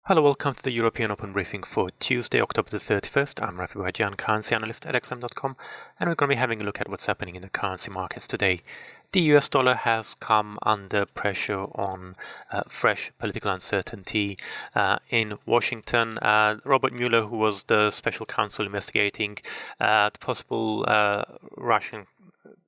Hello, welcome to the European Open briefing for Tuesday, October the 31st. I'm Rafi Bajan, currency analyst at XM.com, and we're going to be having a look at what's happening in the currency markets today. The US dollar has come under pressure on fresh political uncertainty in Washington. Robert Mueller, who was the special counsel investigating the possible Russian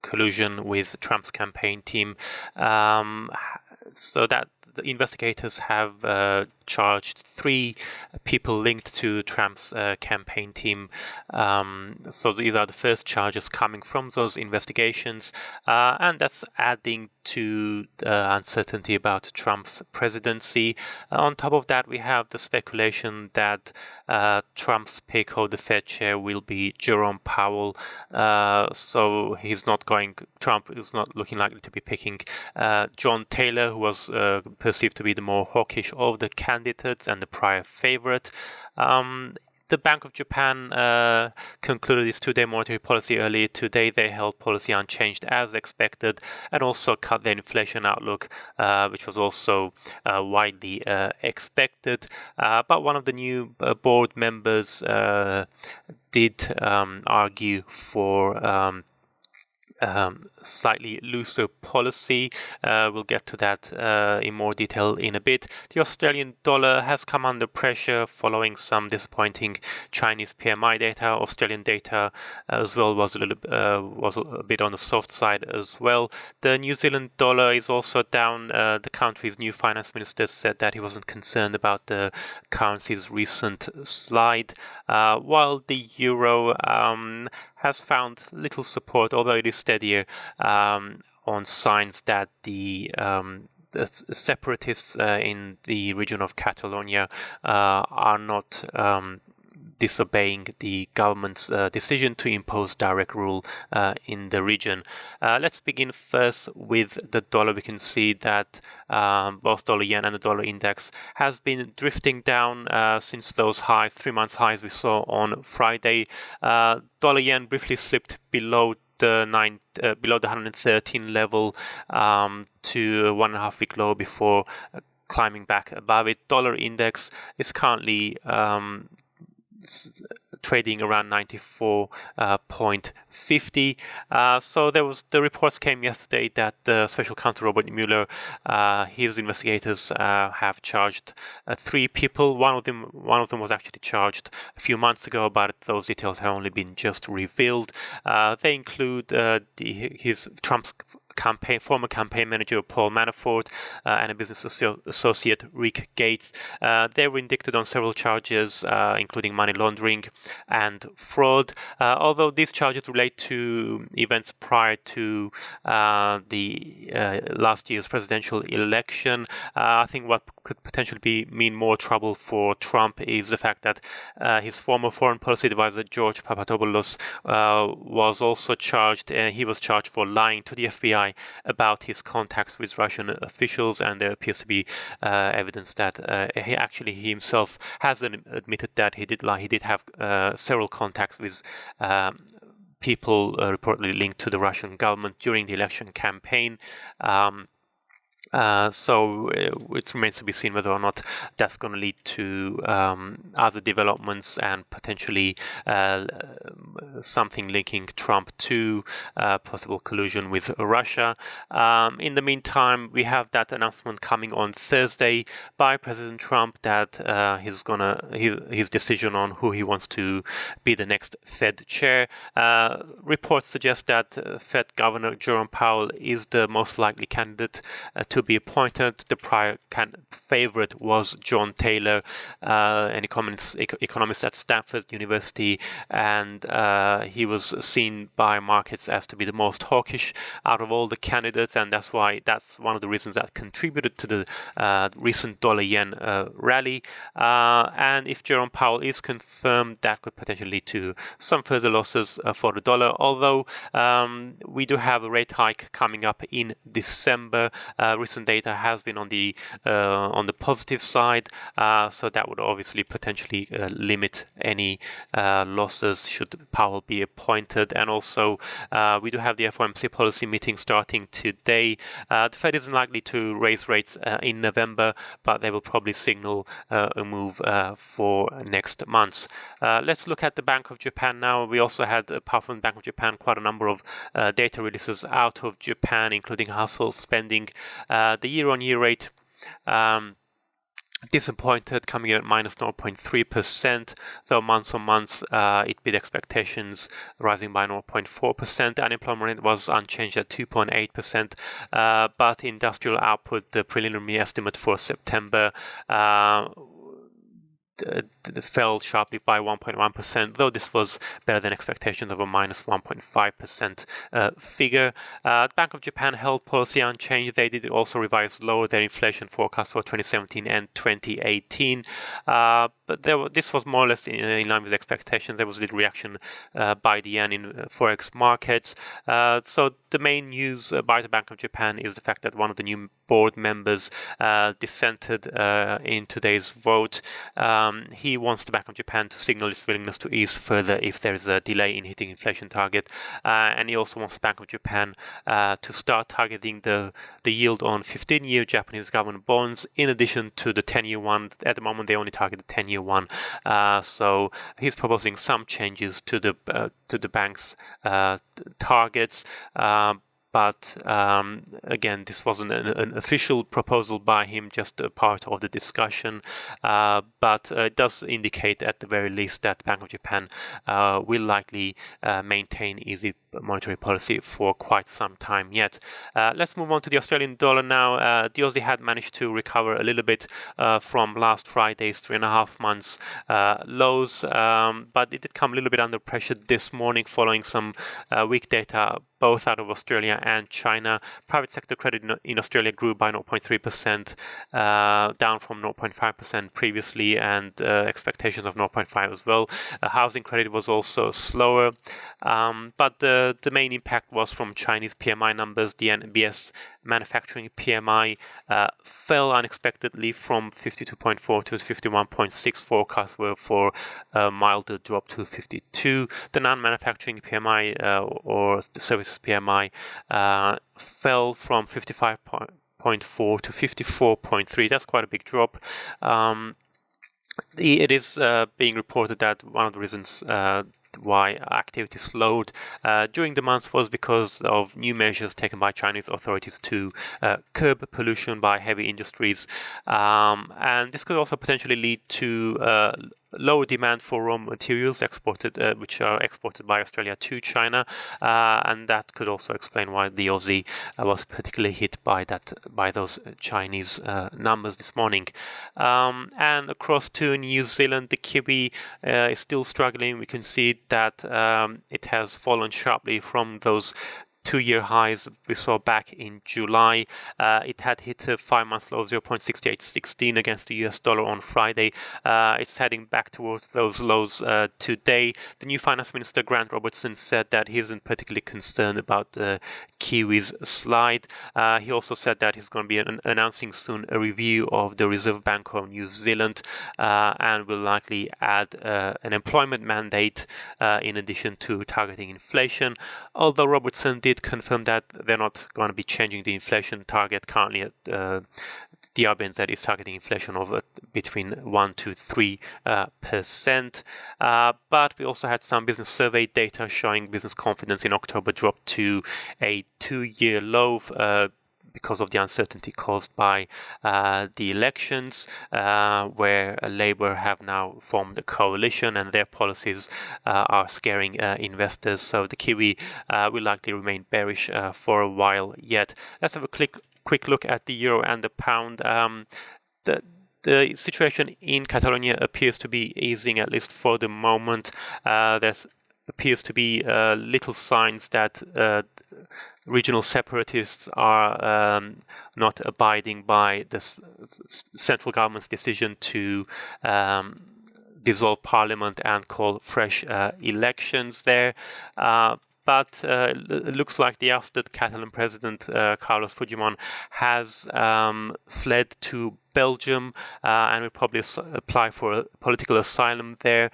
collusion with Trump's campaign team, so that the investigators have charged 3 people linked to Trump's campaign team. So these are the first charges coming from those investigations, and that's adding to the uncertainty about Trump's presidency. On top of that, we have the speculation that Trump's pick of the Fed chair will be Jerome Powell. So Trump is not looking likely to be picking John Taylor, who was perceived to be the more hawkish of the candidates and the prior favorite. The Bank of Japan concluded its 2-day monetary policy earlier today. They held policy unchanged as expected and also cut their inflation outlook, which was also widely expected. But one of the new board members did argue for slightly looser policy. We'll get to that in more detail in a bit. The Australian dollar has come under pressure following some disappointing Chinese PMI data. Australian data as well was a bit on the soft side as well. The New Zealand dollar is also down. The country's new finance minister said that he wasn't concerned about the currency's recent slide, while the euro has found little support, although it is steadier, on signs that the separatists in the region of Catalonia are not disobeying the government's decision to impose direct rule in the region. Let's begin first with the dollar. We can see that both dollar yen and the dollar index has been drifting down since those highs, 3-month highs we saw on Friday. Dollar yen briefly slipped below the 113 level to a 1.5-week low before climbing back above it. Dollar index is currently trading around 94.50. So the reports came yesterday that the special counsel Robert Mueller, his investigators have charged 3 people. One of them was actually charged a few months ago, but those details have only been just revealed. They include Trump's former campaign manager Paul Manafort and a business associate Rick Gates. They were indicted on several charges, including money laundering and fraud. Although these charges relate to events prior to the last year's presidential election, I think what could potentially mean more trouble for Trump is the fact that his former foreign policy advisor George Papadopoulos was also charged. He was charged for lying to the FBI about his contacts with Russian officials, and there appears to be evidence that he himself has admitted that he did lie. He did have several contacts with people reportedly linked to the Russian government during the election campaign. So it remains to be seen whether or not that's going to lead to other developments and potentially something linking Trump to possible collusion with Russia. In the meantime, we have that announcement coming on Thursday by President Trump that his decision on who he wants to be the next Fed chair. Reports suggest that Fed Governor Jerome Powell is the most likely candidate to be appointed. The prior favorite was John Taylor, an economist at Stanford University, and he was seen by markets as to be the most hawkish out of all the candidates, and that's one of the reasons that contributed to the recent dollar-yen rally. And if Jerome Powell is confirmed, that could potentially lead to some further losses for the dollar, although we do have a rate hike coming up in December. recent data has been on the positive side, so that would obviously potentially limit any losses should Powell be appointed. And also we do have the FOMC policy meeting starting today. The Fed isn't likely to raise rates in November, but they will probably signal a move for next month. Let's look at the Bank of Japan now. We also had, apart from the Bank of Japan, quite a number of data releases out of Japan, including household spending. The year-on-year rate disappointed, coming in at minus 0.3%, though month-on-month it beat expectations, rising by 0.4%. Unemployment rate was unchanged at 2.8%, but industrial output, the preliminary estimate for September, fell sharply by 1.1%, though this was better than expectations of a minus 1.5% figure. Bank of Japan held policy unchanged. They did also revise lower their inflation forecast for 2017 and 2018. But this was more or less in line with expectations. There was a little reaction by the yen in Forex markets. So the main news by the Bank of Japan is the fact that one of the new board members dissented in today's vote. He wants the Bank of Japan to signal its willingness to ease further if there is a delay in hitting inflation target, and he also wants the Bank of Japan to start targeting the yield on 15-year Japanese government bonds in addition to the 10-year one. At the moment, they only target the 10-year one, so he's proposing some changes to the bank's targets. But again, this wasn't an official proposal by him, just a part of the discussion. But it does indicate at the very least that Bank of Japan will likely maintain easy monetary policy for quite some time yet. Let's move on to the Australian dollar now. The Aussie had managed to recover a little bit from last Friday's 3.5 months lows, but it did come a little bit under pressure this morning following some weak data both out of Australia and China. Private sector credit in Australia grew by 0.3%, down from 0.5% previously, and expectations of 0.5 as well. Housing credit was also slower, but the main impact was from Chinese PMI numbers. The NBS manufacturing PMI fell unexpectedly from 52.4 to 51.6. Forecasts were for a milder drop to 52. The non-manufacturing PMI or the services PMI fell from 55.4 to 54.3. That's quite a big drop. It is being reported that one of the reasons why activity slowed during the month was because of new measures taken by Chinese authorities to curb pollution by heavy industries, and this could also potentially lead to lower demand for raw materials exported, which are exported by Australia to China, and that could also explain why the Aussie was particularly hit by those Chinese numbers this morning. And across to New Zealand, the kiwi is still struggling. We can see that it has fallen sharply from those 2-year highs we saw back in July. It had hit a 5-month low of 0.6816 against the US dollar on Friday. It's heading back towards those lows today. The new Finance Minister, Grant Robertson, said that he isn't particularly concerned about the Kiwis slide. He also said that he's going to be announcing soon a review of the Reserve Bank of New Zealand and will likely add an employment mandate in addition to targeting inflation. Although Robertson did confirm that they're not going to be changing the inflation target. Currently at the RBNZ is targeting inflation of between 1 to 3%. But we also had some business survey data showing business confidence in October dropped to a 2-year low because of the uncertainty caused by the elections, where Labour have now formed a coalition and their policies are scaring investors. So the Kiwi will likely remain bearish for a while yet. Let's have a quick look at the euro and the pound. The situation in Catalonia appears to be easing, at least for the moment. There's appears to be little signs that regional separatists are not abiding by the central government's decision to dissolve parliament and call fresh elections there. but it looks like the ousted Catalan president, Carlos Puigdemont, has fled to Belgium and will probably apply for political asylum there,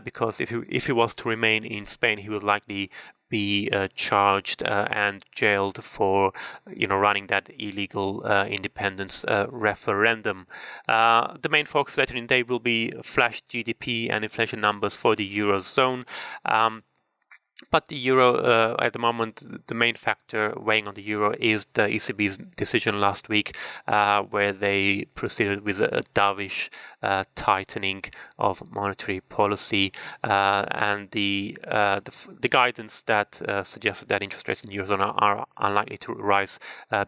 because if he was to remain in Spain, he would likely be charged and jailed for running that illegal independence referendum. The main focus later in the day will be flash GDP and inflation numbers for the Eurozone. But the euro, at the moment, the main factor weighing on the euro is the ECB's decision last week, where they proceeded with a dovish tightening of monetary policy, and the guidance that suggested that interest rates in the eurozone are unlikely to rise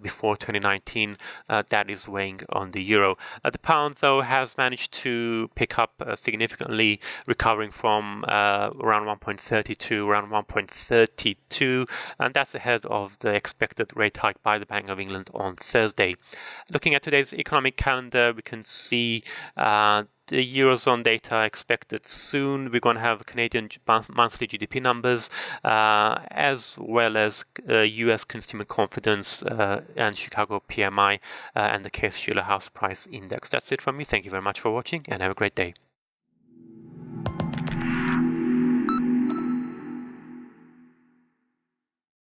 before 2019. That is weighing on the euro. The pound, though, has managed to pick up significantly, recovering from around 1.32, around 1.32, and that's ahead of the expected rate hike by the Bank of England on Thursday. Looking at today's economic calendar, we can see the Eurozone data expected soon. We're going to have Canadian monthly GDP numbers, as well as US consumer confidence and Chicago PMI and the Case-Shiller House Price Index. That's it from me. Thank you very much for watching and have a great day.